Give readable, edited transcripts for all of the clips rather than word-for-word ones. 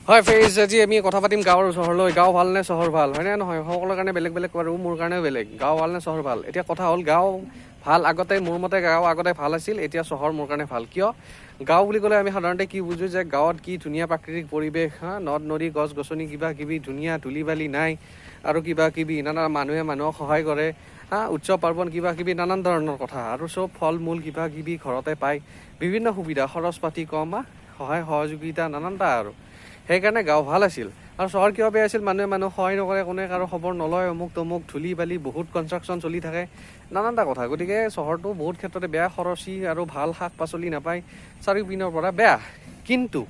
হয় ফেজ, আজি আমি কথা পাতিম গাঁৱৰ চহৰলৈ। গাঁও ভাল নে চহৰ ভাল, হয়নে নহয়? সকলোৰে কাৰণে বেলেগ বেলেগ আৰু মোৰ কাৰণেও বেলেগ। গাঁও ভাল নে চহৰ ভাল? এতিয়া কথা হ'ল গাঁও ভাল আগতে, মোৰ মতে গাঁও আগতে ভাল আছিল, এতিয়া চহৰ মোৰ কাৰণে ভাল। কিয়? গাঁও বুলি ক'লে আমি সাধাৰণতে কি বুজোঁ যে গাঁৱত কি ধুনীয়া প্ৰাকৃতিক পৰিৱেশ, নদ নদী গছ গছনি কিবা কিবি ধুনীয়া, ধূলি বালি নাই আৰু কিবা কিবি নানা মানুহে মানুহক সহায় কৰে, উৎসৱ পাৰ্বণ কিবা কিবি নানান ধৰণৰ কথা, আৰু চব ফল মূল কিবা কিবি ঘৰতে পায়, বিভিন্ন সুবিধা, খৰচ পাতি কম, সহায় সহযোগিতা নানানটা আৰু সেইকাৰণে গাঁও ভাল আছিল। আৰু চহৰ কিয় বেয়া আছিল? মানুহে মানুহক সহায় নকৰে, কোনে কাৰো খবৰ নলয়, অমুক তমুক, ধূলি বালি, বহুত কনষ্ট্ৰাকশ্যন চলি থাকে, নানানটা কথা। গতিকে চহৰটো বহুত ক্ষেত্ৰতে বেয়া, খৰচী আৰু ভাল শাক পাচলি নাপায়, চাৰিওপিনৰ পৰা বেয়া। কিন্তু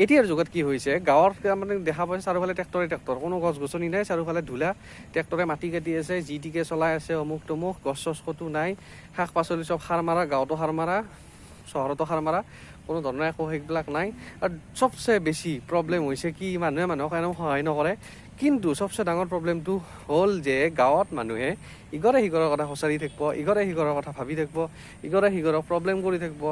এতিয়াৰ যুগত কি হৈছে, গাঁৱৰ মানে দেখা পাইছে চাৰিওফালে ট্ৰেক্টৰ, কোনো গছ গছনি নাই, চাৰিওফালে ধূলা, ট্ৰেক্টৰে মাটি কাটি আছে, জি টিকে চলাই আছে, অমুক তমুক, গছ চছ ক'তো নাই, শাক পাচলি চব সাৰ মাৰা, গাঁৱতো সাৰ মাৰা, চহৰতো সাৰ মাৰা, কোনো ধৰণৰ একো সেইবিলাক নাই। আৰু চবচে বেছি প্ৰব্লেম হৈছে কি, মানুহে মানুহক এনেও সহায় নকৰে। কিন্তু চবচে ডাঙৰ প্ৰব্লেমটো হ'ল যে গাঁৱত মানুহে ইঘৰে সিঘৰৰ কথা সঁচাৰি থাকিব, ইঘৰে সিঘৰৰ কথা ভাবি থাকিব, ইঘৰে সিঘৰক প্ৰব্লেম কৰি থাকিব,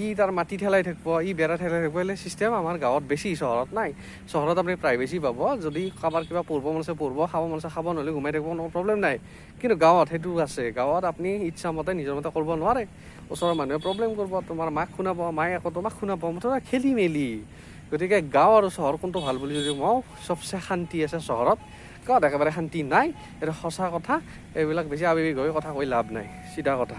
ই তাৰ মাটি ঠেলাই থাকিব, ই বেৰা ঠেলাই থাকিব। এই চিষ্টেম আমাৰ গাঁৱত বেছি, চহৰত নাই। চহৰত আপুনি প্ৰাইভেচি পাব, যদি কাৰোবাৰ কিবা পঢ়িব মন আছে পঢ়িব, খাব মন আছে খাব, নহ'লে ঘুমাই থাকিব, কোনো প্ৰব্লেম নাই। কিন্তু গাঁৱত সেইটো আছে, গাঁৱত আপুনি ইচ্ছামতে নিজৰ মতে কৰিব নোৱাৰে। ওচৰৰ মানুহে প্ৰব্লেম কৰিব, তোমাৰ মাক শুনাব, মায়ে আকৌ তোমাক শুনাব, মুঠতে খেলি মেলি। গতিকে গাঁও আৰু চহৰ কোনটো ভাল বুলি যদি কওঁ, চবচে শান্তি আছে চহৰত, গাঁৱত একেবাৰে শান্তি নাই। এইটো সঁচা কথা, এইবিলাক বেছি আৱেগিক হৈ কথা কৈ লাভ নাই, চিধা কথা।